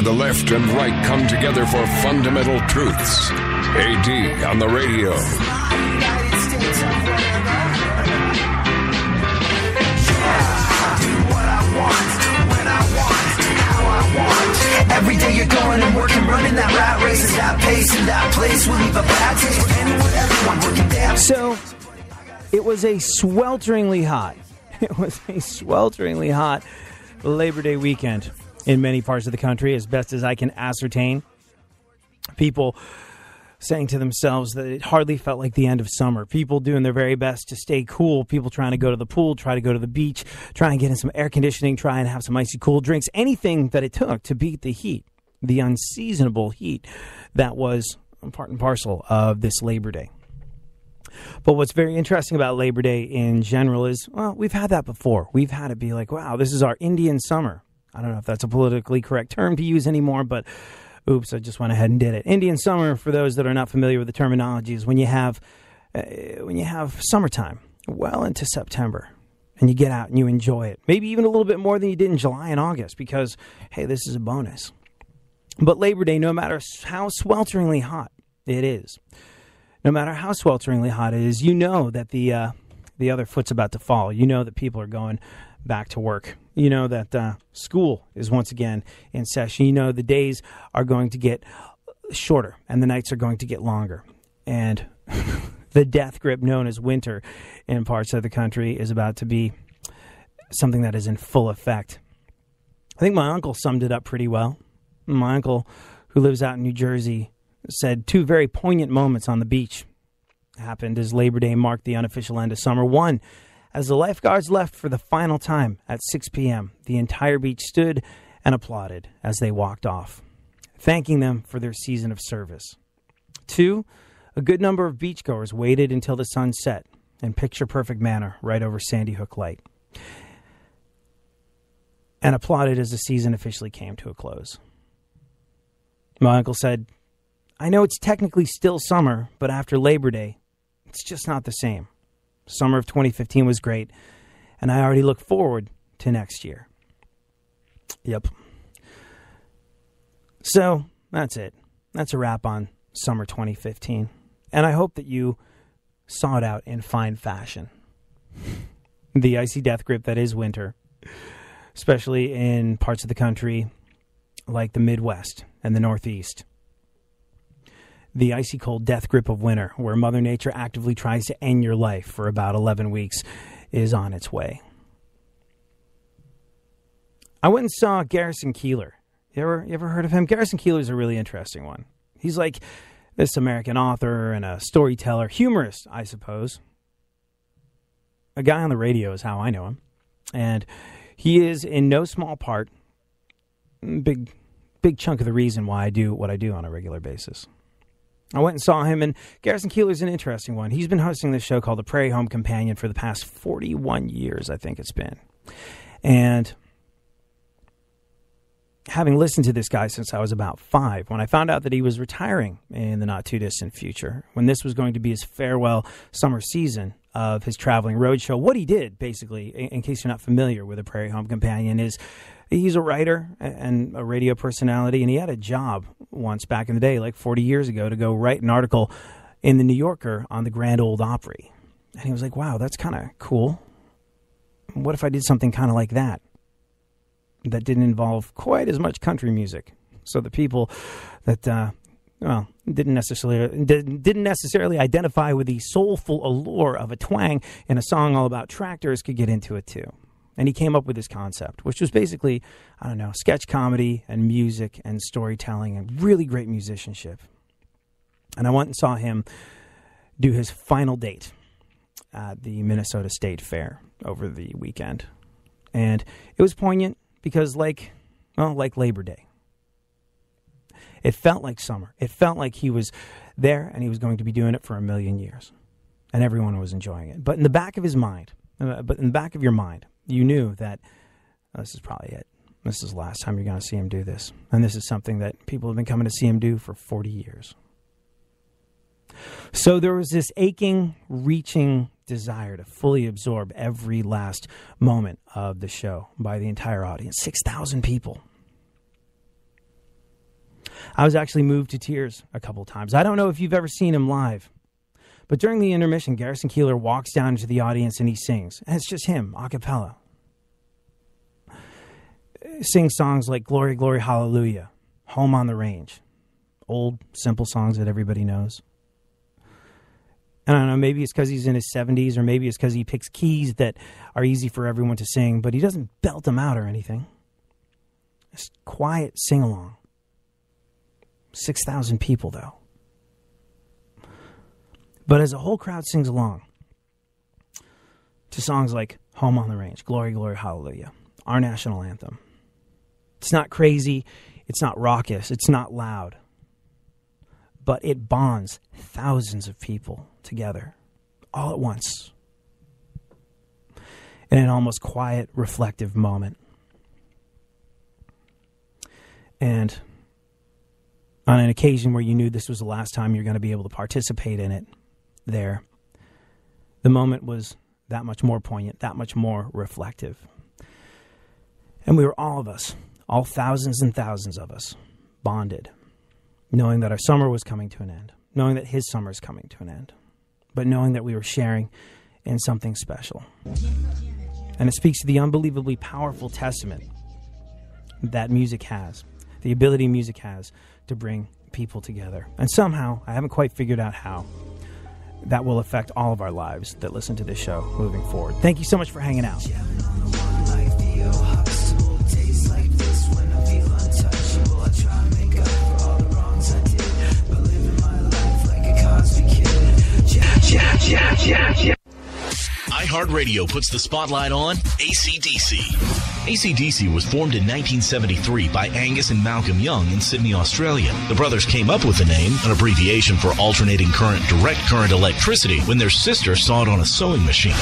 the left and right come together for fundamental truths. AD on the radio. Every day you're going and working, running that rat race, and that pace and that place will leave a bad taste for anyone, everyone working down. So, it was a swelteringly hot Labor Day weekend in many parts of the country, as best as I can ascertain. People saying to themselves that it hardly felt like the end of summer. People doing their very best to stay cool. People trying to go to the pool, try to go to the beach, try and get in some air conditioning, try and have some icy cool drinks. Anything that it took to beat the heat, the unseasonable heat that was part and parcel of this Labor Day. But what's very interesting about Labor Day in general is, well, we've had that before. We've had it be like, wow, this is our Indian summer. I don't know if that's a politically correct term to use anymore, but oops, I just went ahead and did it. Indian summer, for those that are not familiar with the terminology, is when you have summertime well into September, and you get out and you enjoy it. Maybe even a little bit more than you did in July and August, because, hey, this is a bonus. But Labor Day, no matter how swelteringly hot it is, no matter how swelteringly hot it is, you know that the other foot's about to fall. You know that people are going back to work. You know that school is once again in session. You know the days are going to get shorter and the nights are going to get longer. And the death grip known as winter in parts of the country is about to be something that is in full effect. I think my uncle summed it up pretty well. My uncle, who lives out in New Jersey, said two very poignant moments on the beach happened as Labor Day marked the unofficial end of summer. One, as the lifeguards left for the final time at 6 p.m., the entire beach stood and applauded as they walked off, thanking them for their season of service. Two, a good number of beachgoers waited until the sun set in picture-perfect manner right over Sandy Hook Light and applauded as the season officially came to a close. My uncle said, I know it's technically still summer, but after Labor Day, it's just not the same. Summer of 2015 was great, and I already look forward to next year. Yep. So, that's it. That's a wrap on summer 2015. And I hope that you saw it out in fine fashion. The icy death grip that is winter, especially in parts of the country like the Midwest and the Northeast. The icy cold death grip of winter, where Mother Nature actively tries to end your life for about 11 weeks, is on its way. I went and saw Garrison Keillor. You ever heard of him? Garrison Keillor is a really interesting one. He's like this American author and a storyteller, humorist, I suppose. A guy on the radio is how I know him. And he is in no small part, big chunk of the reason why I do what I do on a regular basis. I went and saw him, and Garrison Keillor is an interesting one. He's been hosting this show called The Prairie Home Companion for the past 41 years, I think it's been. And having listened to this guy since I was about 5, when I found out that he was retiring in the not-too-distant future, when this was going to be his farewell summer season of his traveling roadshow, what he did, basically, in case you're not familiar with The Prairie Home Companion, is he's a writer and a radio personality, and he had a job once back in the day, like 40 years ago, to go write an article in the New Yorker on the Grand Ole Opry. And he was like, wow, that's kind of cool. What if I did something kind of like that didn't involve quite as much country music? So the people that, didn't necessarily identify with the soulful allure of a twang in a song all about tractors could get into it too. And he came up with this concept, which was basically, sketch comedy and music and storytelling and really great musicianship. And I went and saw him do his final date at the Minnesota State Fair over the weekend. And it was poignant because like Labor Day, it felt like summer. It felt like he was there and he was going to be doing it for 1,000,000 years. And everyone was enjoying it. But in the back of your mind, you knew that this is probably it. This is the last time you're going to see him do this. And this is something that people have been coming to see him do for 40 years. So there was this aching, reaching desire to fully absorb every last moment of the show by the entire audience. 6,000 people. I was actually moved to tears a couple times. I don't know if you've ever seen him live, but during the intermission, Garrison Keillor walks down into the audience and he sings. And it's just him, a cappella. Sings songs like Glory, Glory, Hallelujah, Home on the Range. Old, simple songs that everybody knows. I don't know, maybe it's because he's in his 70s, or maybe it's because he picks keys that are easy for everyone to sing, but he doesn't belt them out or anything. Just quiet sing-along. 6,000 people, though. But as a whole crowd sings along to songs like Home on the Range, Glory, Glory, Hallelujah, our national anthem. It's not crazy, it's not raucous, it's not loud, but it bonds thousands of people together all at once in an almost quiet, reflective moment. And on an occasion where you knew this was the last time you're going to be able to participate in it there, the moment was that much more poignant, that much more reflective. And we were all of us, all thousands and thousands of us, bonded, knowing that our summer was coming to an end, knowing that his summer is coming to an end, but knowing that we were sharing in something special. And it speaks to the unbelievably powerful testament that music has, the ability music has to bring people together. And somehow, I haven't quite figured out how, that will affect all of our lives that listen to this show moving forward. Thank you so much for hanging out. iHeartRadio puts the spotlight on AC/DC. AC/DC was formed in 1973 by Angus and Malcolm Young in Sydney, Australia. The brothers came up with the name, an abbreviation for alternating current direct current electricity, when their sister saw it on a sewing machine.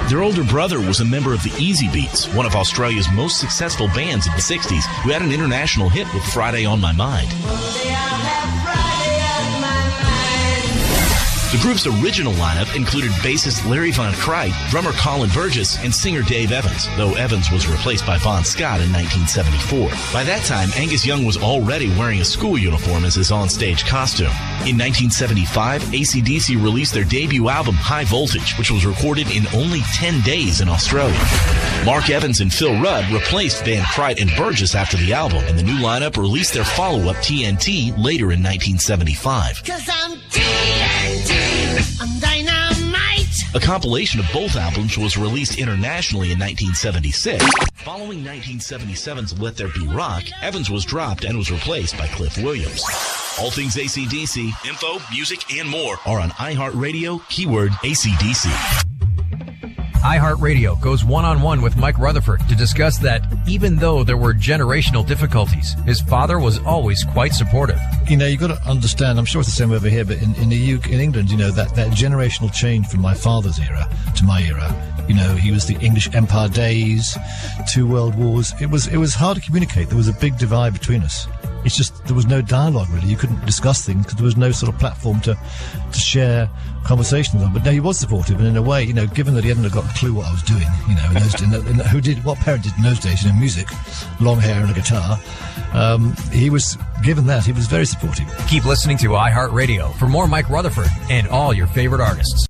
Their older brother was a member of the Easy Beats, one of Australia's most successful bands of the 60s, who had an international hit with Friday on My Mind. The group's original lineup included bassist Larry Von Crite, drummer Colin Burgess, and singer Dave Evans, though Evans was replaced by Bon Scott in 1974. By that time, Angus Young was already wearing a school uniform as his onstage costume. In 1975, AC/DC released their debut album, High Voltage, which was recorded in only 10 days in Australia. Mark Evans and Phil Rudd replaced Van Crite and Burgess after the album, and the new lineup released their follow-up, TNT, later in 1975. 'Cause I'm TNT. I'm dynamite. A compilation of both albums was released internationally in 1976. Following 1977's Let There Be Rock, Evans was dropped and was replaced by Cliff Williams. All things AC/DC, info, music, and more are on iHeartRadio, keyword AC/DC. iHeartRadio goes one-on-one with Mike Rutherford to discuss that even though there were generational difficulties, his father was always quite supportive. You know, you've got to understand, I'm sure it's the same over here, but in the UK, in England, you know, that generational change from my father's era to my era, you know, he was the English Empire days, 2 world wars. It was hard to communicate. There was a big divide between us. It's just, there was no dialogue, really. You couldn't discuss things because there was no sort of platform to share conversations on. But no, he was supportive, and in a way, you know, given that he hadn't got a clue what I was doing, you know, what parent did in those days, you know, music, long hair and a guitar, he was given that. He was very supportive. Keep listening to iHeartRadio for more Mike Rutherford and all your favorite artists.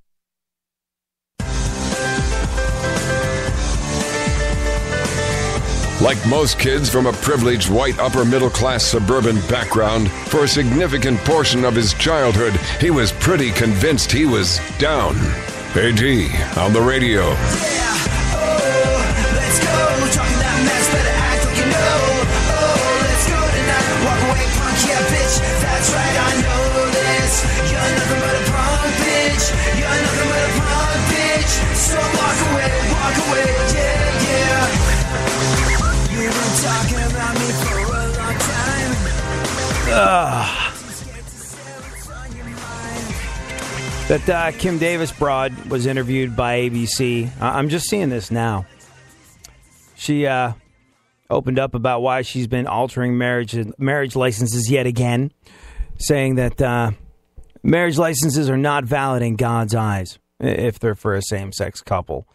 Like most kids from a privileged white upper-middle-class suburban background, for a significant portion of his childhood, he was pretty convinced he was down. AD on the radio. Yeah, oh, let's go. Talking that mess, better act like you know. Oh, let's go tonight. Walk away, punk, yeah, bitch. That's right, I know this. You're nothing but a punk, bitch. You're nothing but a punk, bitch. So walk away, yeah, yeah. You've been talking about me for a long time. That Kim Davis broad was interviewed by ABC. I'm just seeing this now. She opened up about why she's been altering marriage licenses yet again, saying that marriage licenses are not valid in God's eyes if they're for a same-sex couple.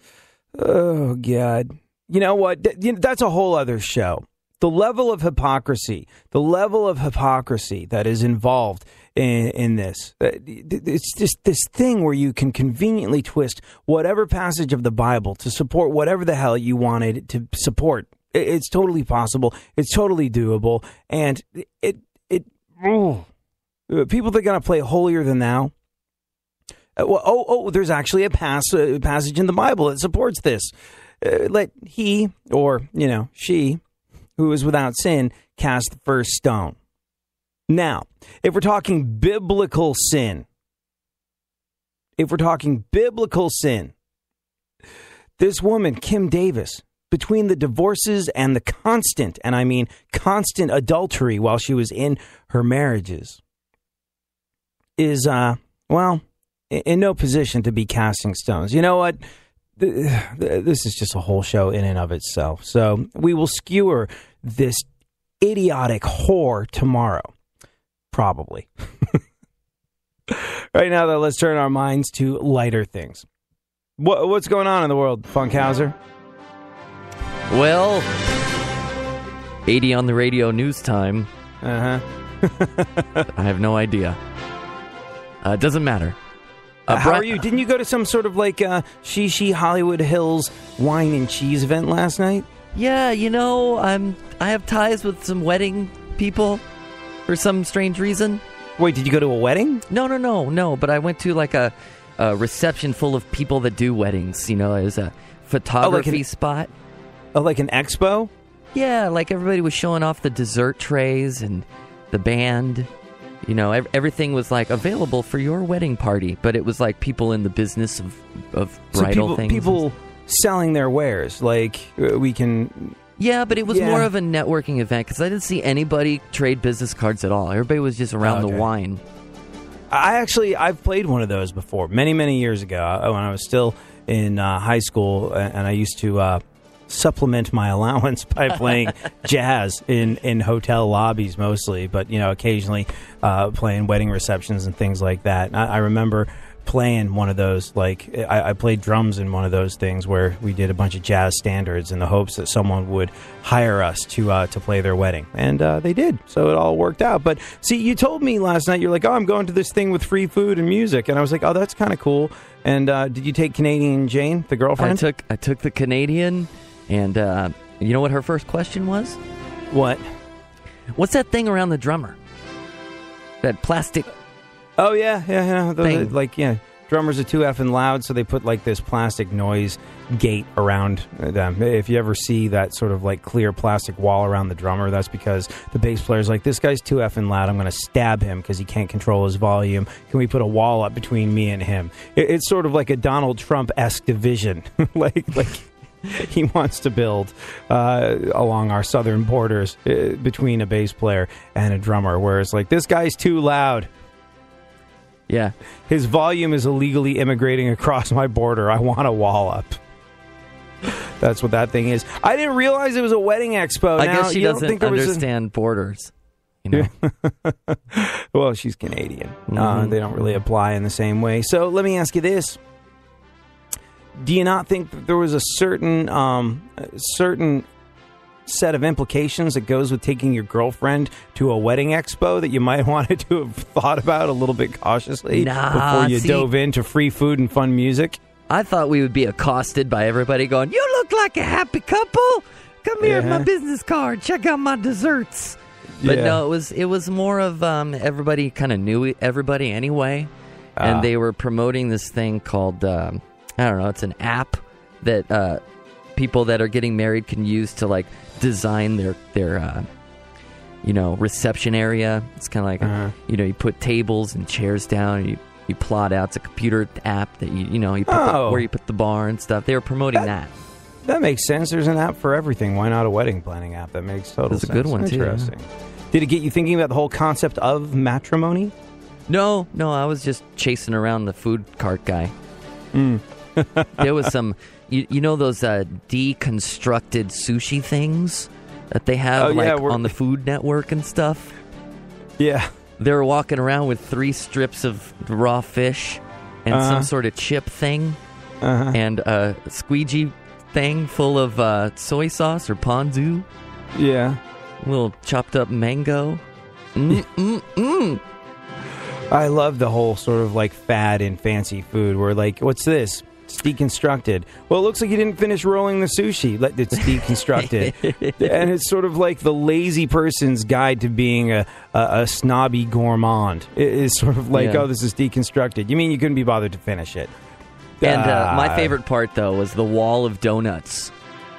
Oh, God. You know what? That's a whole other show. the level of hypocrisy that is involved in this. It's just this thing where you can conveniently twist whatever passage of the Bible to support whatever the hell you wanted to support. It's totally possible. It's totally doable. And people that are going to play holier than thou. There's actually a passage in the Bible that supports this. Let he, or, she, who is without sin, cast the first stone. Now, if we're talking biblical sin, this woman, Kim Davis, between the divorces and the constant adultery while she was in her marriages, is, in no position to be casting stones. You know what? This is just a whole show in and of itself. So we will skewer this idiotic whore tomorrow. Probably. Right now, though, let's turn our minds to lighter things. What's going on in the world, Funkhauser? Well, 80 on the radio news time. I have no idea. It doesn't matter. How are you? Didn't you go to some sort of She Hollywood Hills wine and cheese event last night? Yeah, I have ties with some wedding people for some strange reason. Wait, did you go to a wedding? No. But I went to a reception full of people that do weddings. It was a photography spot. Oh, like an expo? Yeah, everybody was showing off the dessert trays and the band. Everything was available for your wedding party, but it was people in the business of bridal things. People selling their wares, we can. Yeah, but it was more of a networking event because I didn't see anybody trade business cards at all. Everybody was just around the wine. I've played one of those before, many, many years ago when I was still in high school, and I used to supplement my allowance by playing jazz in hotel lobbies mostly, but occasionally playing wedding receptions and things like that. I remember playing one of those, I played drums in one of those things where we did a bunch of jazz standards in the hopes that someone would hire us to play their wedding, and they did, so it all worked out. But see, you told me last night, you're like, I'm going to this thing with free food and music, and I was like, oh, that's kind of cool. And did you take Canadian Jane, the girlfriend? I took the Canadian. And you know what her first question was? What? What's that thing around the drummer? That plastic. Oh, yeah. Drummers are too effing loud, so they put this plastic noise gate around them. If you ever see that sort of clear plastic wall around the drummer, that's because the bass player's like, this guy's too effing loud. I'm going to stab him because he can't control his volume. Can we put a wall up between me and him? It's sort of like a Donald Trump-esque division. He wants to build along our southern borders between a bass player and a drummer, where it's this guy's too loud. Yeah. His volume is illegally immigrating across my border. I want a wall up. That's what that thing is. I didn't realize it was a wedding expo. I guess she doesn't understand borders. Well, she's Canadian. They don't really apply in the same way. So let me ask you this. Do you not think that there was a certain set of implications that goes with taking your girlfriend to a wedding expo that you might wanted to have thought about a little bit cautiously before you dove into free food and fun music? I thought we would be accosted by everybody going, "You look like a happy couple. Come here, my business card. Check out my desserts." But no, it was more of everybody kind of knew everybody anyway, and they were promoting this thing called. I don't know, it's an app that people that are getting married can use to design their reception area. It's kind of like you put tables and chairs down and you plot out. It's a computer app that you put where you put the bar and stuff. They were promoting that. That makes sense. There's an app for everything. Why not a wedding planning app? That makes total sense. It's a good one, Interesting. too. Yeah. Did it get you thinking about the whole concept of matrimony? No, I was just chasing around the food cart guy. There was some, those deconstructed sushi things that they have on the Food Network and stuff? Yeah. They were walking around with 3 strips of raw fish and some sort of chip thing and a squeegee thing full of soy sauce or ponzu. Yeah. A little chopped up mango. I love the whole sort of like fad in fancy food where like, what's this? It's deconstructed. Well, it looks like you didn't finish rolling the sushi. It's deconstructed. And it's sort of like the lazy person's guide to being a snobby gourmand. It's sort of like, oh, this is deconstructed. You mean you couldn't be bothered to finish it? And my favorite part, though, was the wall of donuts.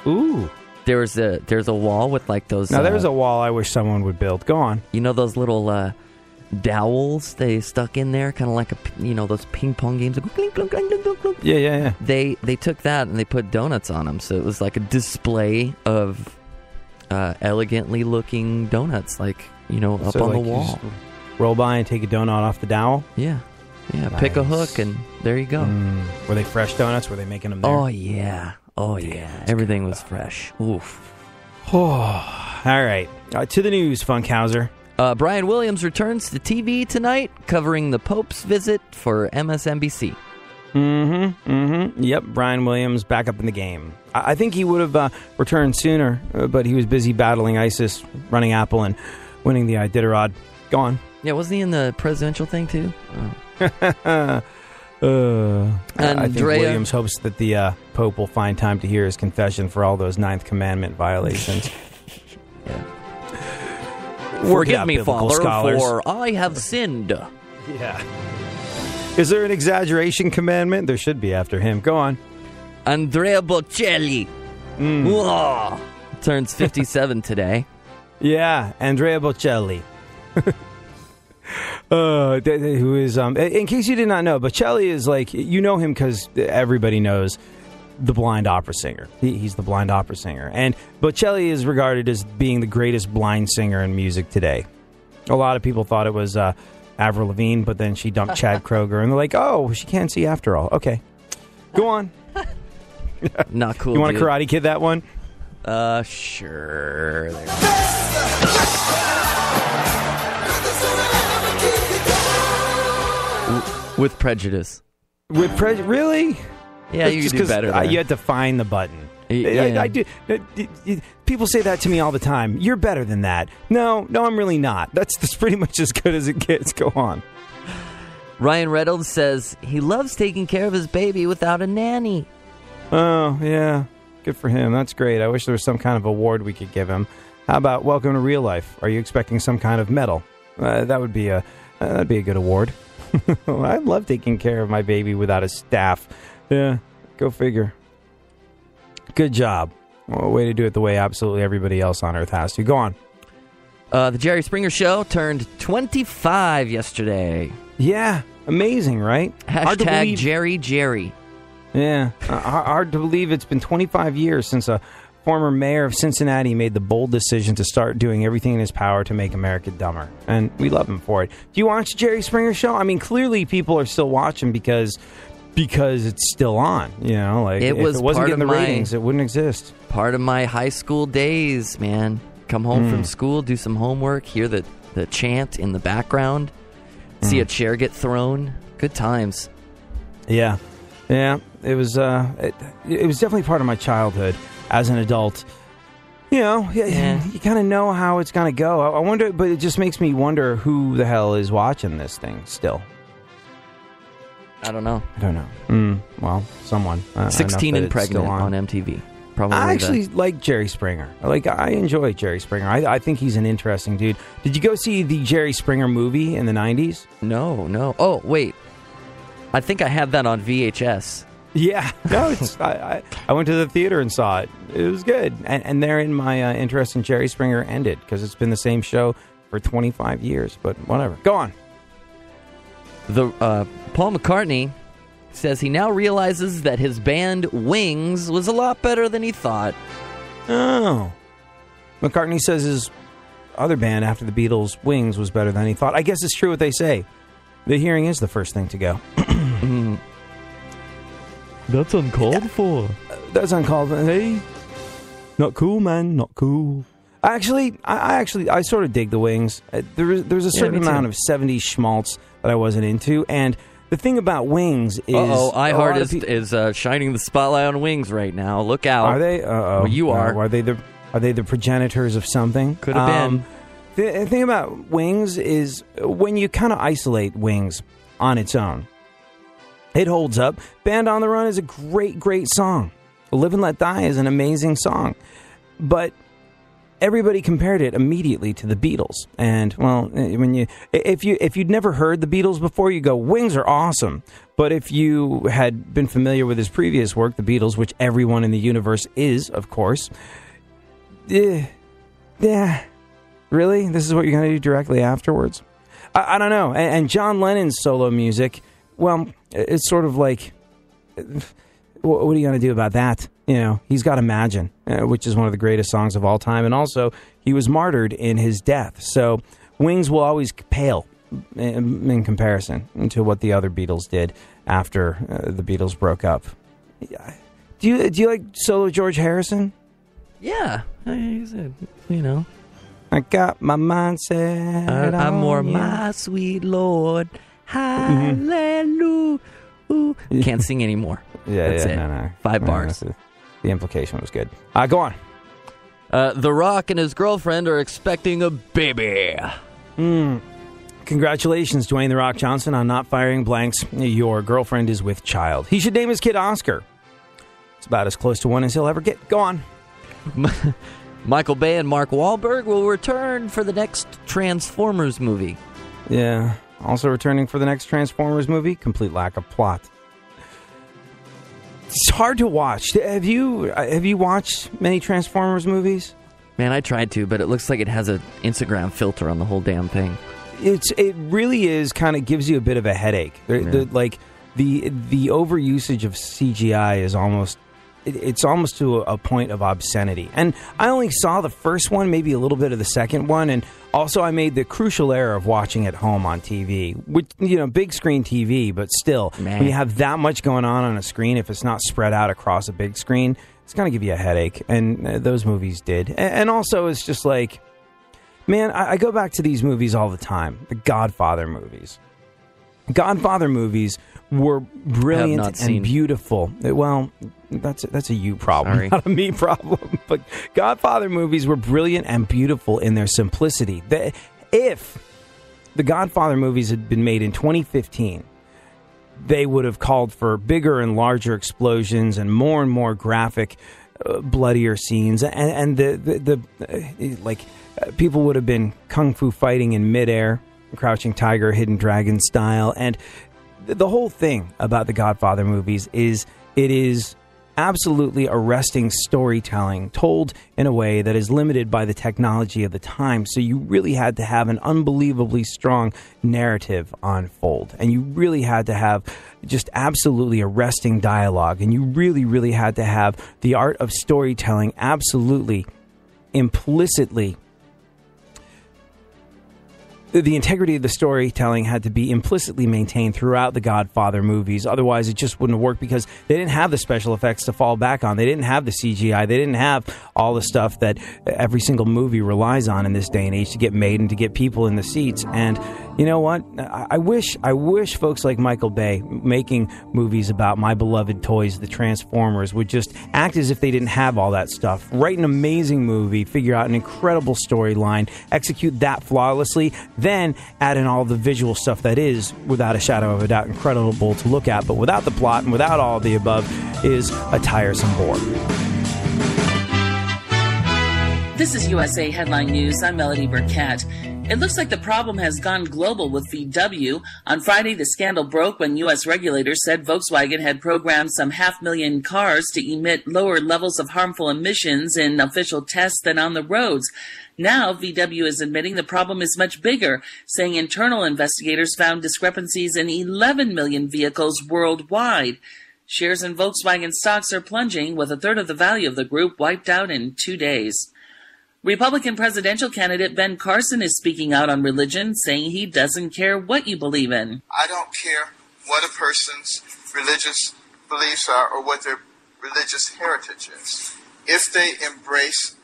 Ooh. There's a wall with like those... Now, there's a wall I wish someone would build. Go on. You know those little dowels they stuck in there? Kind of like, those ping pong games. Yeah. They took that and they put donuts on them. So it was like a display of elegantly looking donuts, up on the wall. Roll by and take a donut off the dowel? Yeah. Nice. Pick a hook and there you go. Were they fresh donuts? Were they making them there? Oh, yeah. Everything was fresh. Oof. All right. To the news, Funkhauser. Brian Williams returns to TV tonight, covering the Pope's visit for MSNBC. Yep, Brian Williams back up in the game. I think he would have returned sooner, but he was busy battling ISIS, running Apple, and winning the Iditarod. Go on. Yeah, wasn't he in the presidential thing, too? I think Williams hopes that the Pope will find time to hear his confession for all those Ninth Commandment violations. Forgive me, Father, scholars. for I have sinned. Yeah. Is there an exaggeration commandment? There should be after him. Go on. Andrea-bocelli. Turns 57 today. Yeah, Andrea-bocelli. Who is, in case you did not know, Bocelli is like, you know him because everybody knows the blind opera singer. He's the blind opera singer. And Bocelli is regarded as being the greatest blind singer in music today. A lot of people thought it was Avril Lavigne, but then she dumped Chad Kroeger, and they're like, oh, she can't see after all. Okay. Go on. Not cool, You want to Karate Kid that one? Sure. With prejudice. With prejudice? Really? Yeah, you can do better there. You had to find the button. Yeah. I do. People say that to me all the time. You're better than that. No, I'm really not. That's pretty much as good as it gets. Go on. Ryan Reynolds says he loves taking care of his baby without a nanny. Oh, yeah. Good for him. That's great. I wish there was some kind of award we could give him. How about Welcome to Real Life? Are you expecting some kind of medal? That'd be a good award. I love taking care of my baby without a staff. Yeah, go figure. Good job. Well, way to do it the way absolutely everybody else on Earth has to. Go on. The Jerry Springer Show turned 25 yesterday. Yeah, amazing, right? Hashtag Jerry. Yeah, hard to believe it's been 25 years since a former mayor of Cincinnati made the bold decision to start doing everything in his power to make America dumber. And we love him for it. Do you watch the Jerry Springer Show? I mean, clearly people are still watching because it's still on. You know, like if it wasn't getting the ratings, it wouldn't exist. Part of my high school days, man. Come home from school, do some homework, hear the chant in the background, see a chair get thrown. Good times. Yeah. It was definitely part of my childhood. As an adult, you kind of know how it's going to go. I wonder, but it just makes me wonder who the hell is watching this thing still. I don't know. Well, someone. 16 and Pregnant on MTV. Probably. I actually like Jerry Springer. I enjoy Jerry Springer. I think he's an interesting dude. Did you go see the Jerry Springer movie in the 90s? No. Oh, wait. I think I had that on VHS. Yeah, no, I went to the theater and saw it. It was good, and therein my interest in Jerry Springer ended because it's been the same show for 25 years. But whatever, go on. The Paul McCartney says he now realizes that his band Wings was a lot better than he thought. Oh, McCartney says his other band after the Beatles, Wings, was better than he thought. I guess it's true what they say. The hearing is the first thing to go. That's uncalled for. That's uncalled for. Hey, not cool, man. Not cool. I sort of dig the Wings. There's a certain amount of 70s schmaltz that I wasn't into, and the thing about Wings is... iHeart is shining the spotlight on Wings right now. Look out. Are they? Well, you are. Are they the Are they the progenitors of something? Could have been. The thing about Wings is when you kind of isolate Wings on its own, it holds up. Band on the Run is a great song. Live and Let Die is an amazing song. But everybody compared it immediately to the Beatles. And, well, if you'd never heard the Beatles before, you go, Wings are awesome. But if you had been familiar with his previous work, the Beatles, which everyone in the universe is, of course, yeah, really? This is what you're going to do directly afterwards? I don't know. And John Lennon's solo music, well, it's sort of like, what are you going to do about that? You know, he's got Imagine, which is one of the greatest songs of all time. And also, he was martyred in his death. So Wings will always pale in comparison to what the other Beatles did after the Beatles broke up. Do you like solo George Harrison? Yeah. I got my mindset I'm more on you. my sweet Lord. Hallelujah. Can't sing anymore. That's it. No. 5 bars. The implication was good. Go on. The Rock and his girlfriend are expecting a baby. Congratulations, Dwayne The Rock Johnson, on not firing blanks. Your girlfriend is with child. He should name his kid Oscar. It's about as close to one as he'll ever get. Go on. Michael Bay and Mark Wahlberg will return for the next Transformers movie. Yeah. Also returning for the next Transformers movie, complete lack of plot. It's hard to watch. Have you watched many Transformers movies? Man, I tried to, but it looks like it has an Instagram filter on the whole damn thing. It really is kind of gives you a bit of a headache. The overusage of CGI is almost to a point of obscenity. And I only saw the first one, maybe a little bit of the second one, and also I made the crucial error of watching at home on TV. Which, big screen TV, but still, when you have that much going on a screen, if it's not spread out across a big screen, it's going to give you a headache. And those movies did. And also, it's just like, man, I go back to these movies all the time. The Godfather movies. Godfather movies were brilliant and beautiful. Well, that's a you problem, not a me problem. But Godfather movies were brilliant and beautiful in their simplicity. If the Godfather movies had been made in 2015, they would have called for bigger and larger explosions and more graphic, bloodier scenes, and people would have been kung fu fighting in midair, Crouching Tiger, Hidden Dragon style. And the whole thing about the Godfather movies is it is absolutely arresting storytelling told in a way that is limited by the technology of the time. So you really had to have an unbelievably strong narrative unfold. And you really had to have just absolutely arresting dialogue. And you really had to have the art of storytelling absolutely implicitly. The integrity of the storytelling had to be implicitly maintained throughout the Godfather movies. Otherwise, it just wouldn't have worked because they didn't have the special effects to fall back on. They didn't have the CGI. They didn't have all the stuff that every single movie relies on in this day and age to get made and to get people in the seats. And you know what? I wish folks like Michael Bay making movies about my beloved toys, the Transformers, would just act as if they didn't have all that stuff. Write an amazing movie, figure out an incredible storyline, execute that flawlessly, then add in all the visual stuff that is, without a shadow of a doubt, incredible to look at, but without the plot and without all of the above is a tiresome bore. This is USA Headline News. I'm Melody Burkett. It looks like the problem has gone global with VW. On Friday, the scandal broke when U.S. regulators said Volkswagen had programmed some 500,000 cars to emit lower levels of harmful emissions in official tests than on the roads. Now, VW is admitting the problem is much bigger, saying internal investigators found discrepancies in 11 million vehicles worldwide. Shares in Volkswagen stocks are plunging, with a third of the value of the group wiped out in 2 days. Republican presidential candidate Ben Carson is speaking out on religion, saying he doesn't care what you believe in. I don't care what a person's religious beliefs are or what their religious heritage is. If they embrace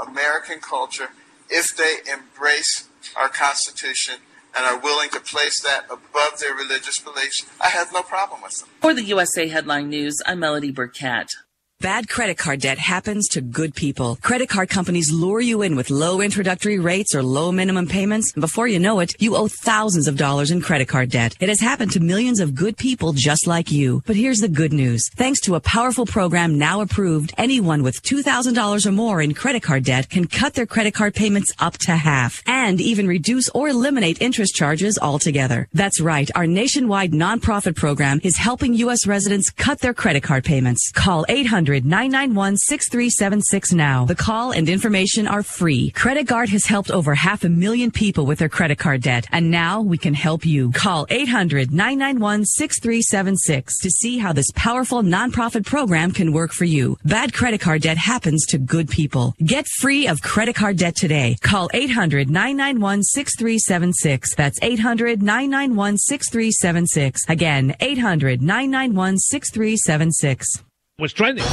American culture, if they embrace our Constitution and are willing to place that above their religious beliefs, I have no problem with them. For the USA Headline News, I'm Melody Burkett. Bad credit card debt happens to good people. Credit card companies lure you in with low introductory rates or low minimum payments, and before you know it, you owe thousands of dollars in credit card debt. It has happened to millions of good people just like you. But here's the good news. Thanks to a powerful program now approved, anyone with $2,000 or more in credit card debt can cut their credit card payments up to half and even reduce or eliminate interest charges altogether. That's right. Our nationwide nonprofit program is helping U.S. residents cut their credit card payments. Call 800-991-6376 now. The call and information are free. Credit Guard has helped over 500,000 people with their credit card debt, and now we can help you. Call 800-991-6376 to see how this powerful nonprofit program can work for you. Bad credit card debt happens to good people. Get free of credit card debt today. Call 800-991-6376. That's 800-991-6376. Again, 800-991-6376. Was trending.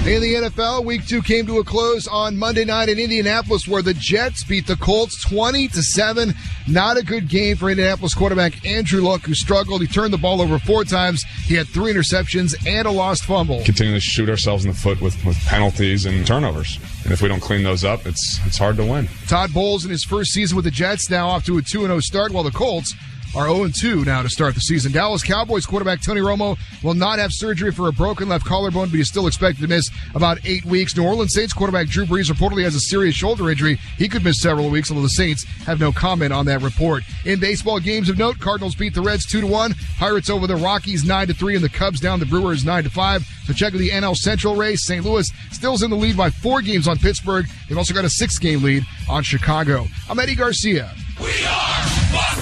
In the NFL, Week 2 came to a close on Monday night in Indianapolis, where the Jets beat the Colts 20-7. Not a good game for Indianapolis quarterback Andrew Luck, who struggled. He turned the ball over 4 times. He had 3 interceptions and a lost fumble. Continuing to shoot ourselves in the foot with penalties and turnovers. And if we don't clean those up, it's hard to win. Todd Bowles, in his first season with the Jets, now off to a 2-0 start, while the Colts are 0-2 now to start the season. Dallas Cowboys quarterback Tony Romo will not have surgery for a broken left collarbone, but he's still expected to miss about 8 weeks. New Orleans Saints quarterback Drew Brees reportedly has a serious shoulder injury. He could miss several weeks, although the Saints have no comment on that report. In baseball games of note, Cardinals beat the Reds 2-1, Pirates over the Rockies 9-3, and the Cubs down the Brewers 9-5. So check the NL Central race. St. Louis still's in the lead by 4 games on Pittsburgh. They've also got a 6-game lead on Chicago. I'm Eddie Garcia. We are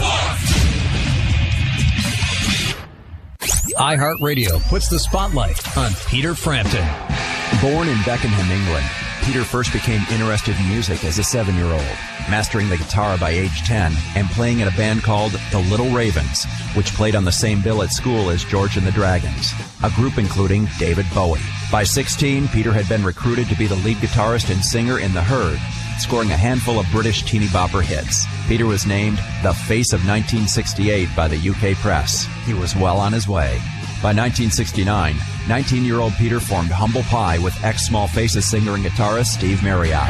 Fox. iHeartRadio puts the spotlight on Peter Frampton. Born in Beckenham, England, Peter first became interested in music as a 7-year-old, mastering the guitar by age 10 and playing in a band called the Little Ravens, which played on the same bill at school as George and the Dragons, a group including David Bowie. By 16, Peter had been recruited to be the lead guitarist and singer in The Herd, scoring a handful of British teeny bopper hits. Peter was named the Face of 1968 by the UK press. He was well on his way. By 1969, 19-year-old Peter formed Humble Pie with ex-Small Faces singer and guitarist Steve Marriott.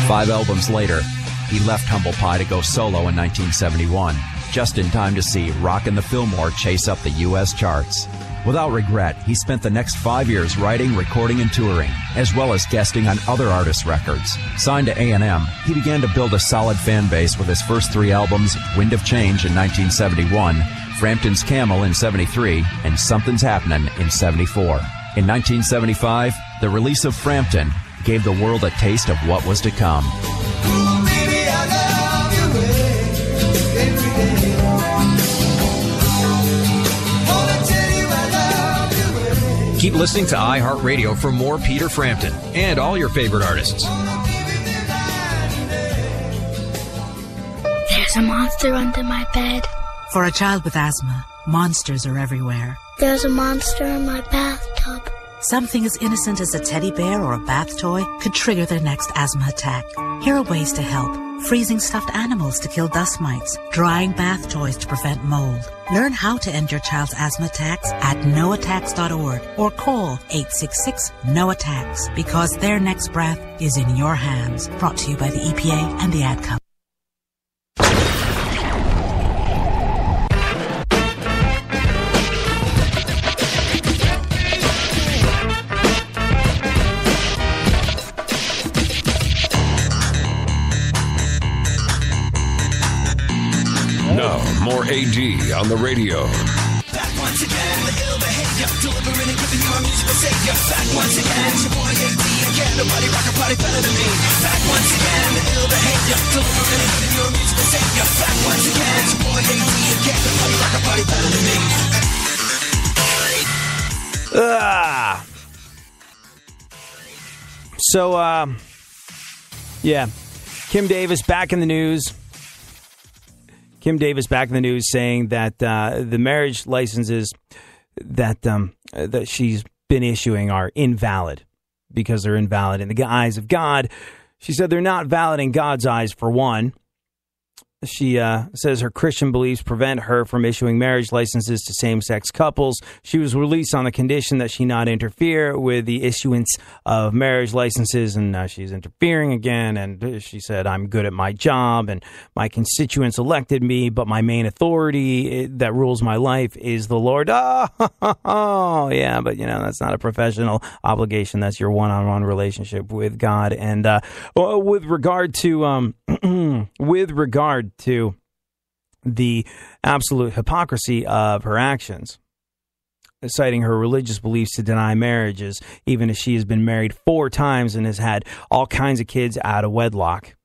5 albums later, he left Humble Pie to go solo in 1971, just in time to see Rockin' the Fillmore chase up the U.S. charts. Without regret, he spent the next 5 years writing, recording, and touring, as well as guesting on other artists' records. Signed to A&M, he began to build a solid fan base with his first 3 albums, Wind of Change in 1971, Frampton's Camel in 73, and Something's Happening in 74. In 1975, the release of Frampton gave the world a taste of what was to come. Keep listening to iHeartRadio for more Peter Frampton and all your favorite artists. There's a monster under my bed. For a child with asthma, monsters are everywhere. There's a monster in my bathtub. Something as innocent as a teddy bear or a bath toy could trigger their next asthma attack. Here are ways to help. Freezing stuffed animals to kill dust mites. Drying bath toys to prevent mold. Learn how to end your child's asthma attacks at noattacks.org or call 866-NO-ATTACKS because their next breath is in your hands. Brought to you by the EPA and the Ad Company. Now, more AD on the radio. Back once again, the ill behavior, delivering and giving you a musical savior. Back once again, it's your boy AD again. Nobody rock a party better than me. Back once again, the ill behavior, delivering and giving you a musical savior. Back once again, it's your boy AD again. Nobody rock a party better than me. So, yeah, Kim Davis back in the news. Kim Davis back in the news saying that the marriage licenses that she's been issuing are invalid because they're invalid in the eyes of God. She said they're not valid in God's eyes, for one. She says her Christian beliefs prevent her from issuing marriage licenses to same-sex couples. She was released on the condition that she not interfere with the issuance of marriage licenses, and she's interfering again. And she said, I'm good at my job, and my constituents elected me, but my main authority that rules my life is the Lord. Oh, yeah, but, that's not a professional obligation. That's your one-on-one relationship with God. And with regard to the absolute hypocrisy of her actions, citing her religious beliefs to deny marriages, even as she has been married 4 times and has had all kinds of kids out of wedlock.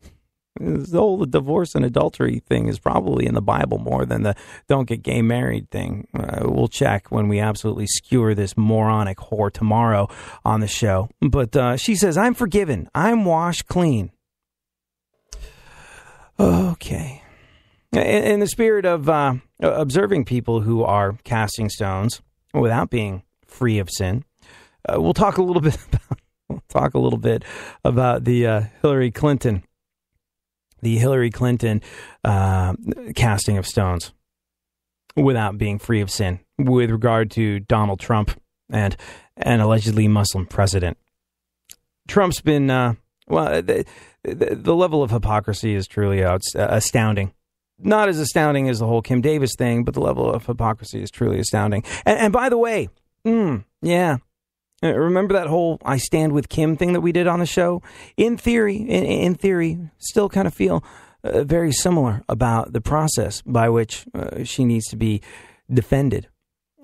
The whole divorce and adultery thing is probably in the Bible more than the don't get gay married thing. We'll check when we absolutely skewer this moronic whore tomorrow on the show. But she says, I'm forgiven. I'm washed clean. Okay. In the spirit of observing people who are casting stones without being free of sin, we'll talk a little bit about the Hillary Clinton casting of stones without being free of sin with regard to Donald Trump and an allegedly Muslim president. Trump's been the level of hypocrisy is truly astounding. Not as astounding as the whole Kim Davis thing, but the level of hypocrisy is truly astounding. And by the way, remember that whole I stand with Kim thing that we did on the show? In theory, still kind of feel very similar about the process by which she needs to be defended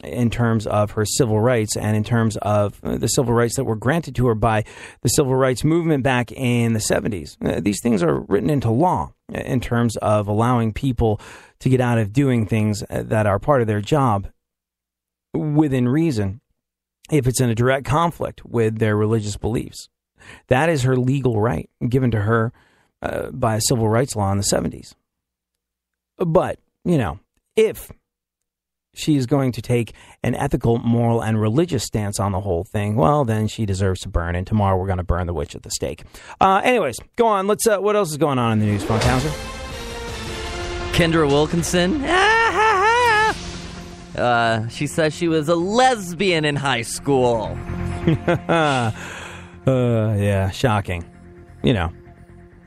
in terms of her civil rights and in terms of the civil rights that were granted to her by the civil rights movement back in the 70s. These things are written into law in terms of allowing people to get out of doing things that are part of their job within reason if it's in a direct conflict with their religious beliefs. That is her legal right given to her by a civil rights law in the 70s. But, if she is going to take an ethical, moral, and religious stance on the whole thing, well, then she deserves to burn, and tomorrow we're going to burn the witch at the stake. Anyways, go on. Let's. What else is going on in the news, Funkhauser? Kendra Wilkinson. She says she was a lesbian in high school. Yeah, shocking. I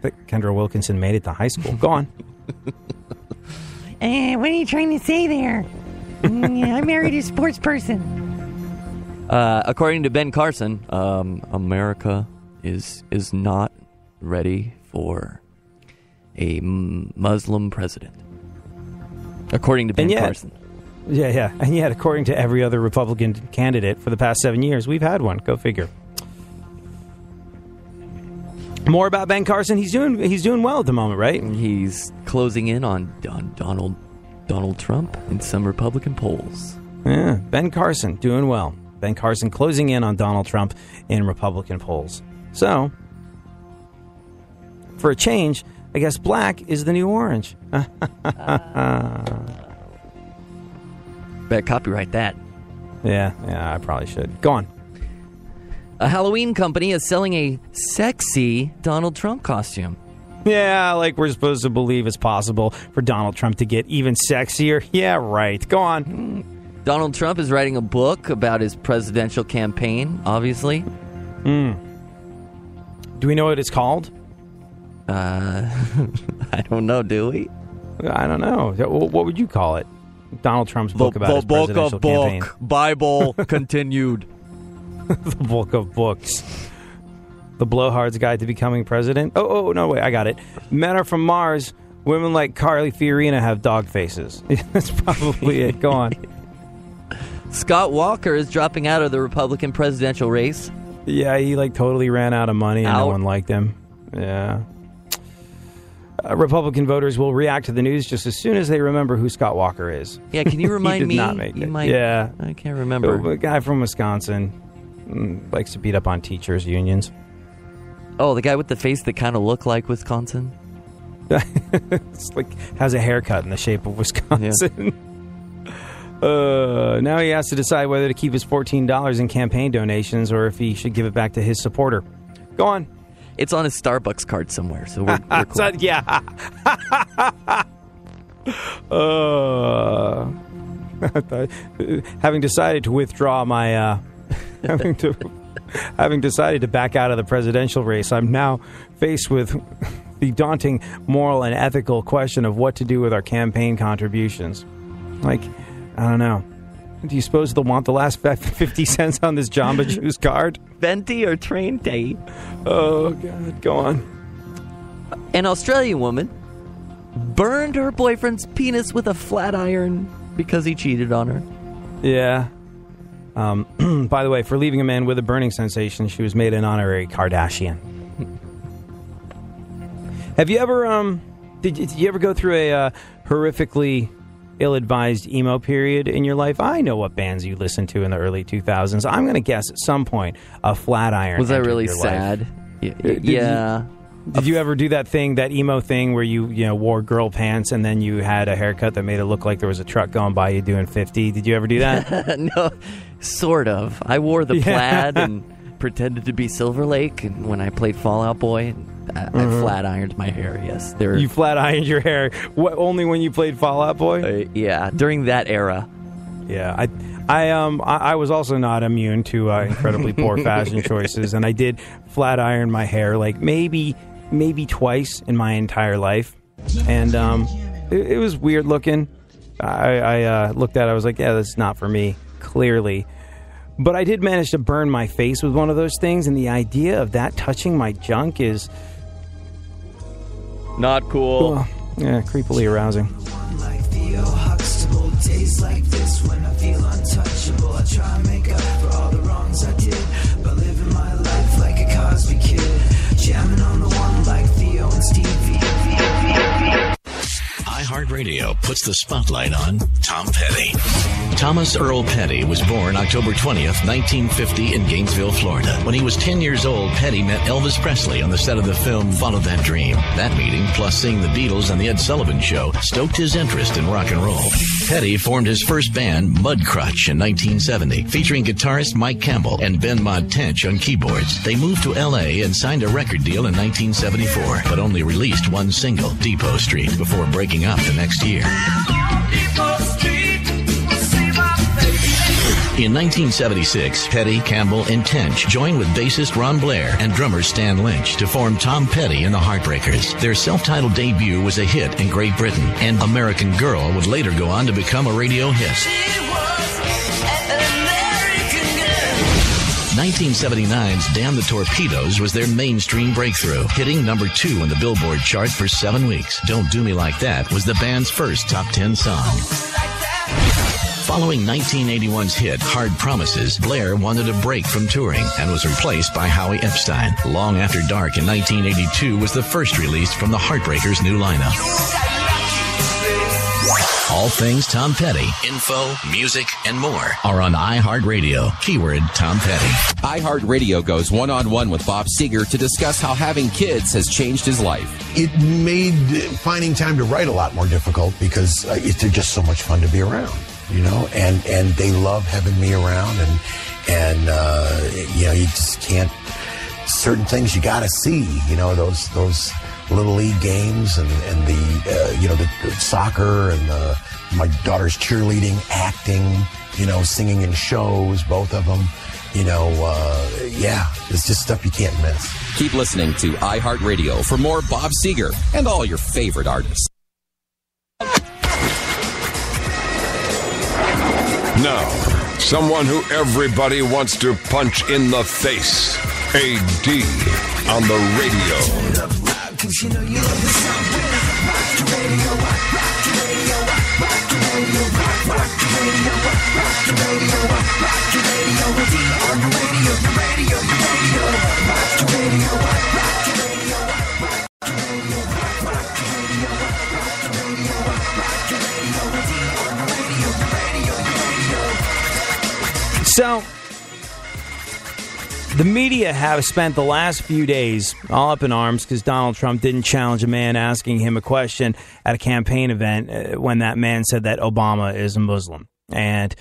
think Kendra Wilkinson made it to high school. Go on. What are you trying to say there? I married a sports person. According to Ben Carson, America is not ready for a Muslim president. According to Ben Carson. Yeah. And yet, according to every other Republican candidate for the past 7 years, we've had one. Go figure. More about Ben Carson. He's doing well at the moment, right? He's closing in on Donald Trump in some Republican polls. Yeah, Ben Carson doing well. Ben Carson closing in on Donald Trump in Republican polls. So, for a change, I guess black is the new orange. Better copyright that. Yeah, I probably should. Go on. A Halloween company is selling a sexy Donald Trump costume. Yeah, like we're supposed to believe it's possible for Donald Trump to get even sexier. Yeah, right. Go on. Donald Trump is writing a book about his presidential campaign, obviously. Do we know what it's called? I don't know, do we? I don't know. What would you call it? Donald Trump's book about his presidential campaign. Bible continued. The book of books. The Blowhard's Guide to Becoming President. Oh, no, wait, I got it. Men are from Mars. Women like Carly Fiorina have dog faces. That's probably it. Go on. Scott Walker is dropping out of the Republican presidential race. Yeah, he totally ran out of money and no one liked him. Yeah. Republican voters will react to the news just as soon as they remember who Scott Walker is. Yeah, can you remind me? He did not make it. Yeah. I can't remember. A guy from Wisconsin likes to beat up on teachers' unions. Oh, the guy with the face that kind of looked like Wisconsin? It's has a haircut in the shape of Wisconsin. Yeah. Now he has to decide whether to keep his $14 in campaign donations or if he should give it back to his supporter. Go on. It's on his Starbucks card somewhere, so we're cool. Yeah. Having decided to withdraw my, having decided to back out of the presidential race, I'm now faced with the daunting moral and ethical question of what to do with our campaign contributions. Like, I don't know. Do you suppose they'll want the last 50 cents on this Jamba Juice card? Venti or train date? Oh, God. Go on. An Australian woman burned her boyfriend's penis with a flat iron because he cheated on her. Yeah. By the way, for leaving a man with a burning sensation, she was made an honorary Kardashian. Have you ever, did you ever go through a horrifically ill-advised emo period in your life? I know what bands you listened to in the early 2000s. I'm going to guess at some point a Flatiron. Was that really sad? Yeah. Did you ever do that thing, that emo thing where you wore girl pants and then you had a haircut that made it look like there was a truck going by you doing 50? Did you ever do that? No, sort of. I wore the plaid and pretended to be Silver Lake, and when I played Fallout Boy, I flat ironed my hair. Yes, you flat ironed your hair. Only when you played Fallout Boy? Yeah, during that era. Yeah, I was also not immune to incredibly poor fashion choices, and I did flat iron my hair like maybe twice in my entire life, and it was weird looking. I looked at it, I was like, yeah, that's not for me, clearly. But I did manage to burn my face with one of those things, and the idea of that touching my junk is not cool. Yeah, creepily arousing. Like Theo Huxtable, days like this when I feel untouchable, I try and make up for all the wrongs I did by living my life like a Cosby kid, jamming on the one like Theo and Stevie. iHeartRadio puts the spotlight on Tom Petty. Thomas Earl Petty was born October 20th, 1950 in Gainesville, Florida. When he was 10 years old, Petty met Elvis Presley on the set of the film Follow That Dream. That meeting, plus seeing the Beatles on The Ed Sullivan Show, stoked his interest in rock and roll. Petty formed his first band, Mudcrutch, in 1970, featuring guitarist Mike Campbell and Ben Mod Tench on keyboards. They moved to L.A. and signed a record deal in 1974, but only released one single, Depot Street, before breaking up the next year. In 1976, Petty, Campbell, and Tench joined with bassist Ron Blair and drummer Stan Lynch to form Tom Petty and the Heartbreakers. Their self-titled debut was a hit in Great Britain, and American Girl would later go on to become a radio hit. 1979's Damn the Torpedoes was their mainstream breakthrough, hitting number 2 on the Billboard chart for 7 weeks. Don't Do Me Like That was the band's first top 10 song. Following 1981's hit, Hard Promises, Blair wanted a break from touring and was replaced by Howie Epstein. Long After Dark in 1982 was the first release from the Heartbreakers' new lineup. All things Tom Petty, info, music, and more are on iHeartRadio. Keyword Tom Petty. iHeartRadio goes one-on-one with Bob Seger to discuss how having kids has changed his life. It made finding time to write a lot more difficult because they're just so much fun to be around, and they love having me around, and you just can't, certain things you got to see, those Little League games and the soccer and my daughter's cheerleading, acting, singing in shows, both of them, it's just stuff you can't miss. Keep listening to iHeartRadio for more Bob Seger and all your favorite artists. Now, someone who everybody wants to punch in the face. AD on the radio. Cause you know you love the sound. Rock the radio, rock the radio, rock the radio, rock the radio, rock the radio, rock the radio, with the on the radio, the radio, rock the radio, rock the radio, rock the radio, rock the radio, rock the radio, rock the radio, with the on the radio, the radio. So, the media have spent the last few days all up in arms because Donald Trump didn't challenge a man asking him a question at a campaign event when that man said that Obama is a Muslim. And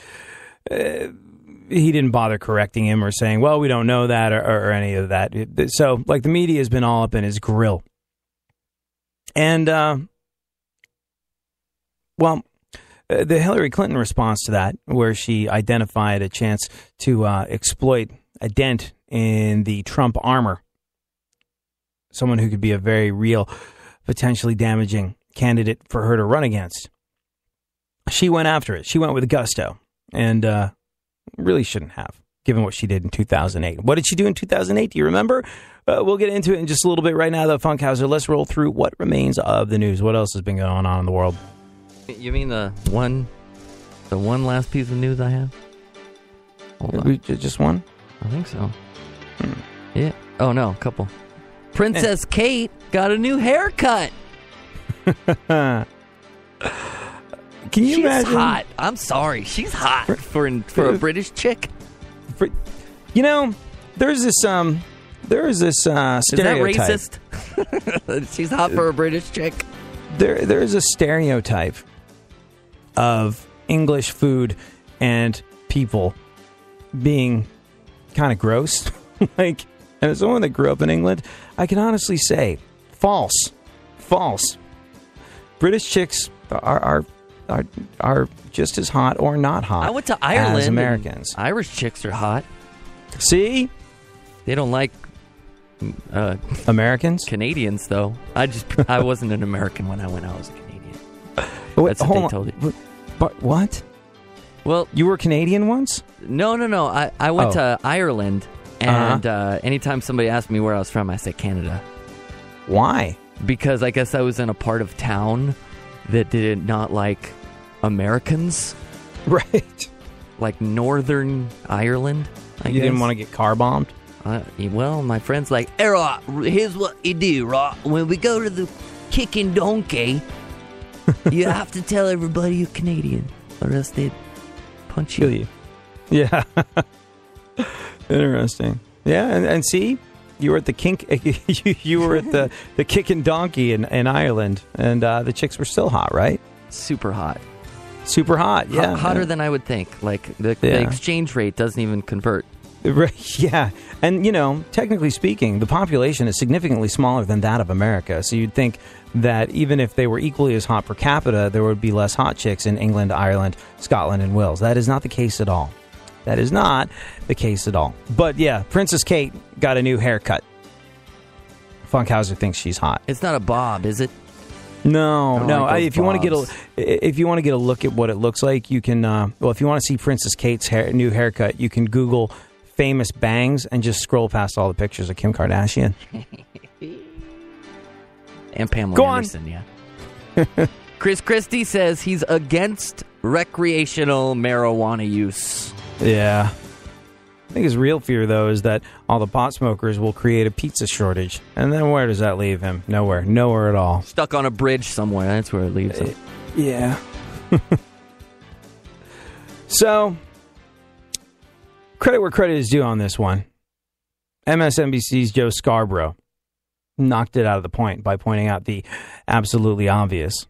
he didn't bother correcting him or saying, well, we don't know that or any of that. So, the media has been all up in his grill. And Well, the Hillary Clinton response to that, where she identified a chance to exploit a dent in the Trump armor, someone who could be a very real, potentially damaging candidate for her to run against. She went after it. She went with gusto, and really shouldn't have, given what she did in 2008. What did she do in 2008? Do you remember? We'll get into it in just a little bit. Right now, though, Funkhauser, let's roll through what remains of the news. What else has been going on in the world? You mean the one last piece of news I have? Hold on. Just one? I think so. Yeah. Oh, no, a couple. Princess Kate got a new haircut. Can you imagine? She's hot. I'm sorry. She's hot for a British chick. You know, there's this stereotype. Is that racist? She's hot for a British chick. There is a stereotype of English food and people being kind of gross. And as someone that grew up in England, I can honestly say, false. British chicks are just as hot or not hot. I went to Ireland. As Americans. Irish chicks are hot. See? They don't like Americans? Canadians, though. I wasn't an American when I went. I was a Canadian. Wait, That's what they told you. But what? Well, you were Canadian once? No. I went to Ireland, and anytime somebody asked me where I was from, I said Canada. Why? Because I guess I was in a part of town that did not like Americans. Right. Like Northern Ireland, I guess. You didn't want to get car bombed? Well, my friend's like, hey, right, here's what you do, right? When we go to the kicking donkey, you have to tell everybody you're Canadian, or else they'd punch you. Kill you. Yeah. Interesting. Yeah, and see, you were at the you were at the kicking donkey in Ireland, and the chicks were still hot, right? Super hot. Super hot, yeah. Hotter than I would think. Like, the exchange rate doesn't even convert. Right, yeah. And, technically speaking, the population is significantly smaller than that of America. So you'd think that even if they were equally as hot per capita, there would be less hot chicks in England, Ireland, Scotland, and Wales. That is not the case at all. That is not the case at all. But, yeah, Princess Kate got a new haircut. Funkhauser thinks she's hot. It's not a bob, is it? No. If you want to get a look at what it looks like, you can. If you want to see Princess Kate's new haircut, you can Google famous bangs and just scroll past all the pictures of Kim Kardashian and Pamela Anderson. Yeah. Chris Christie says he's against recreational marijuana use. Yeah. I think his real fear, though, is that all the pot smokers will create a pizza shortage. And then where does that leave him? Nowhere at all. Stuck on a bridge somewhere. That's where it leaves him. Yeah. So, credit where credit is due on this one. MSNBC's Joe Scarborough knocked it out of the point by pointing out the absolutely obvious.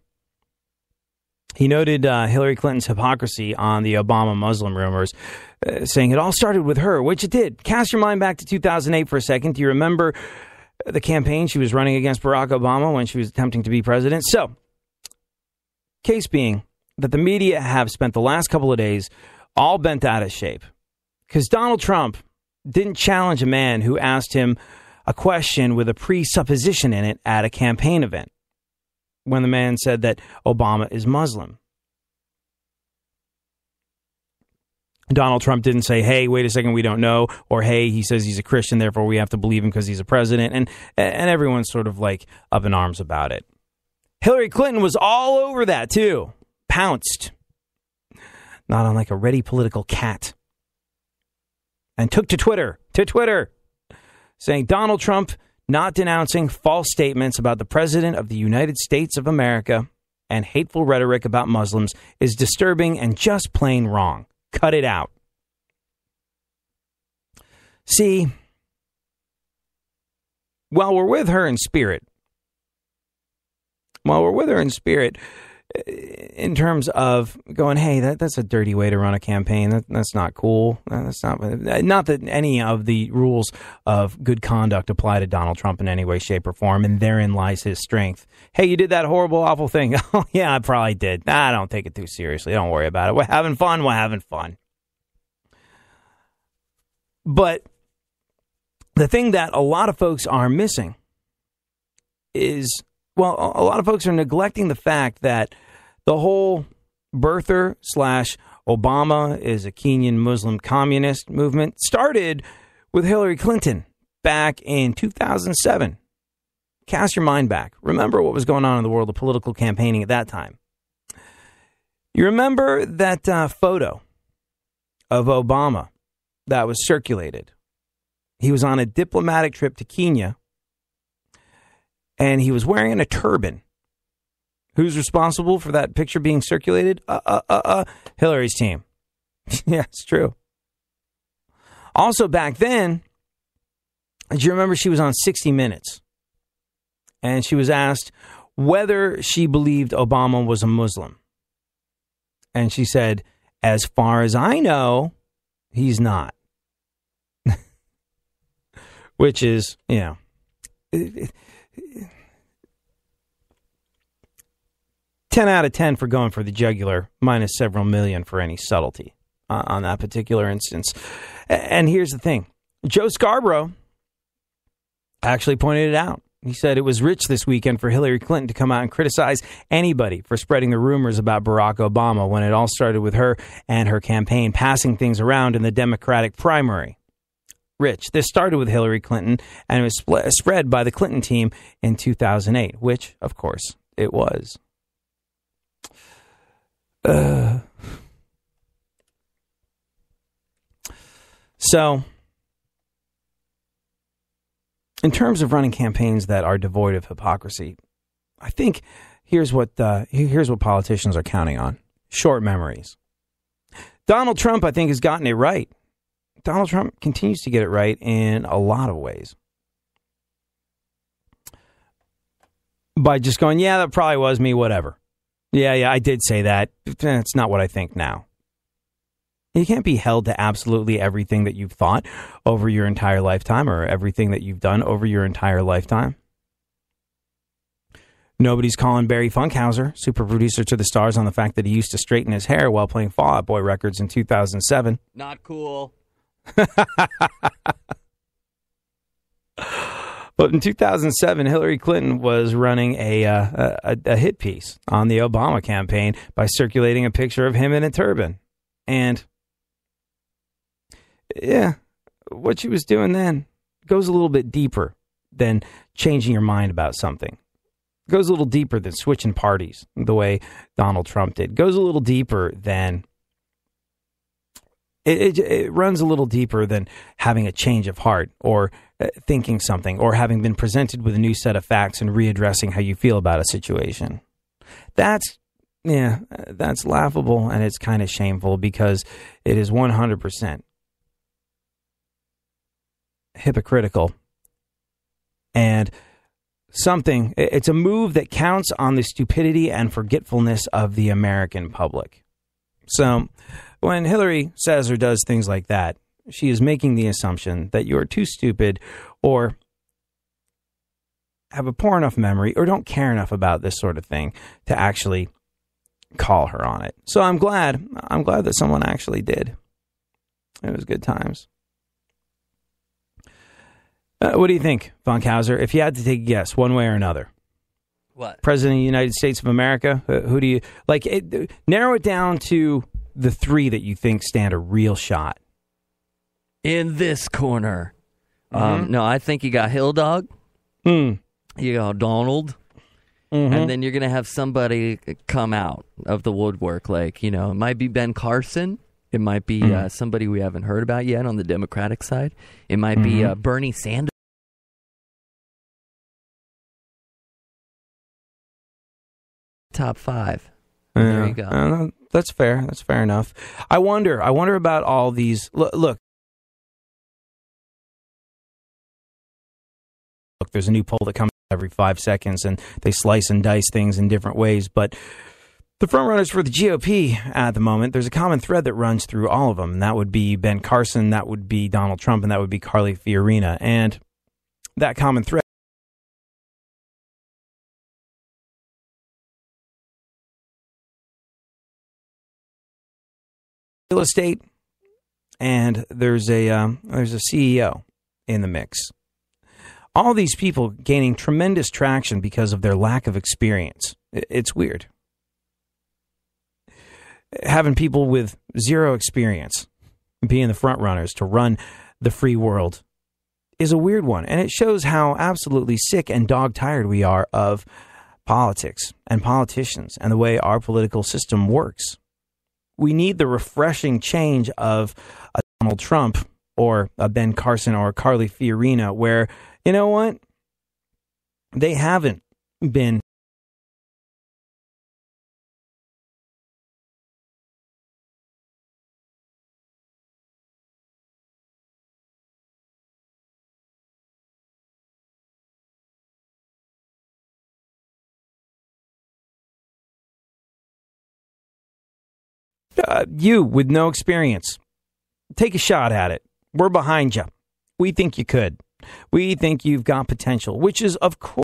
He noted Hillary Clinton's hypocrisy on the Obama Muslim rumors, saying it all started with her, which it did. Cast your mind back to 2008 for a second. Do you remember the campaign she was running against Barack Obama when she was attempting to be president? So, case being that the media have spent the last couple of days all bent out of shape because Donald Trump didn't challenge a man who asked him a question with a presupposition in it at a campaign event, when the man said that Obama is Muslim. Donald Trump didn't say, hey, wait a second, we don't know, or hey, he says he's a Christian, therefore we have to believe him because he's a president, and everyone's sort of like up in arms about it. Hillary Clinton was all over that too. Pounced. Not unlike a ready political cat. And took to Twitter, saying Donald Trump not denouncing false statements about the President of the United States of America and hateful rhetoric about Muslims is disturbing and just plain wrong. Cut it out. See, while we're with her in spirit, in terms of going, hey, that's a dirty way to run a campaign. That's not cool. That's not that any of the rules of good conduct apply to Donald Trump in any way, shape, or form, and therein lies his strength. Hey, you did that horrible, awful thing. Oh, yeah, I probably did. Nah, don't take it too seriously. Don't worry about it. We're having fun. We're having fun. But the thing that a lot of folks are missing is, well, a lot of folks are neglecting the fact that the whole birther / Obama is a Kenyan Muslim communist movement started with Hillary Clinton back in 2007. Cast your mind back. Remember what was going on in the world of political campaigning at that time. You remember that photo of Obama that was circulated? He was on a diplomatic trip to Kenya, and he was wearing a turban. Who's responsible for that picture being circulated? Hillary's team. Yeah, it's true. Also, back then, do you remember she was on 60 Minutes? And she was asked whether she believed Obama was a Muslim. And she said, as far as I know, he's not. Which is, 10 out of 10 for going for the jugular, minus several million for any subtlety on that particular instance. And here's the thing. Joe Scarborough actually pointed it out. He said it was rich this weekend for Hillary Clinton to come out and criticize anybody for spreading the rumors about Barack Obama when it all started with her and her campaign passing things around in the Democratic primary. Rich, this started with Hillary Clinton and it was spread by the Clinton team in 2008, which, of course, it was. So, in terms of running campaigns that are devoid of hypocrisy, I think here's what politicians are counting on: short memories. Donald Trump, I think, has gotten it right. Donald Trump continues to get it right in a lot of ways. By just going, yeah, that probably was me, whatever. Yeah, I did say that. It's not what I think now. You can't be held to absolutely everything that you've thought over your entire lifetime or everything that you've done over your entire lifetime. Nobody's calling Barry Funkhauser, super producer to the stars, on the fact that he used to straighten his hair while playing Fall Out Boy records in 2007. Not cool. But in 2007, Hillary Clinton was running a hit piece on the Obama campaign by circulating a picture of him in a turban. And yeah, what she was doing then goes a little bit deeper than changing your mind about something. It goes a little deeper than switching parties the way Donald Trump did. It goes a little deeper than... It runs a little deeper than having a change of heart or thinking something or having been presented with a new set of facts and readdressing how you feel about a situation. That's laughable, and it's kind of shameful because it is 100% hypocritical. And it's a move that counts on the stupidity and forgetfulness of the American public. So when Hillary says or does things like that, she is making the assumption that you are too stupid or have a poor enough memory or don't care enough about this sort of thing to actually call her on it. So I'm glad that someone actually did. It was good times. What do you think, Funkhauser? If you had to take a guess, one way or another. What? President of the United States of America? Who do you like? Narrow it down to the three that you think stand a real shot. In this corner. No, I think you got Hill Dog. You got Donald. And then you're going to have somebody come out of the woodwork. Like, it might be Ben Carson. It might be somebody we haven't heard about yet on the Democratic side. It might be Bernie Sanders. Top 5. There you go. That's fair. That's fair enough. I wonder about all these. Look, there's a new poll that comes every 5 seconds, and they slice and dice things in different ways. But The frontrunners for the GOP at the moment, there's a common thread that runs through all of them, and that would be Ben Carson, that would be Donald Trump, and that would be Carly Fiorina. And that common thread real estate, and there's a CEO in the mix. All these people gaining tremendous traction because of their lack of experience. It's weird. Having people with zero experience being the front runners to run the free world is a weird one. And it shows how absolutely sick and dog-tired we are of politics and politicians and the way our political system works. We need the refreshing change of a Donald Trump or a Ben Carson or a Carly Fiorina where, you know what? They haven't been you with no experience. Take a shot at it. We're behind you. We think you could. We think you've got potential, which is, of course,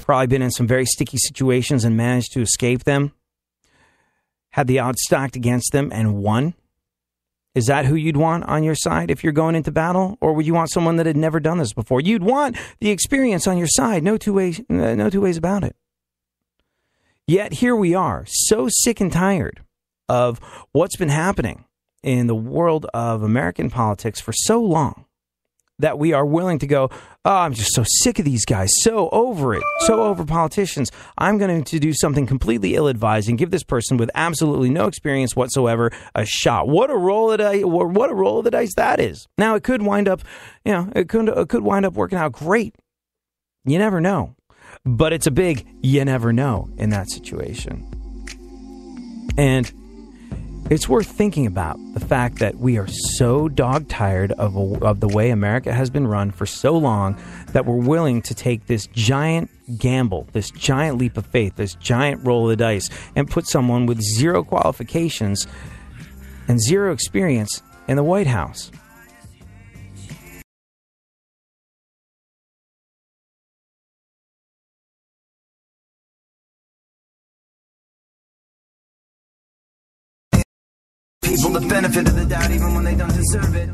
probably been in some very sticky situations and managed to escape them. Had the odds stacked against them and won. Is that who you'd want on your side if you're going into battle? Or would you want someone that had never done this before? You'd want the experience on your side. No two ways about it. Yet here we are, so sick and tired of what's been happening in the world of American politics for so long that we are willing to go, oh, I'm just so sick of these guys, so over it, so over politicians. I'm going to do something completely ill-advised and give this person with absolutely no experience whatsoever a shot. What a roll of the dice that is. Now, it could wind up, it could wind up working out great. You never know. But it's a big you never know in that situation. And it's worth thinking about the fact that we are so dog-tired of the way America has been run for so long that we're willing to take this giant gamble, this giant leap of faith, this giant roll of the dice, and put someone with zero qualifications and zero experience in the White House. People the benefit of the doubt even when they don't deserve it.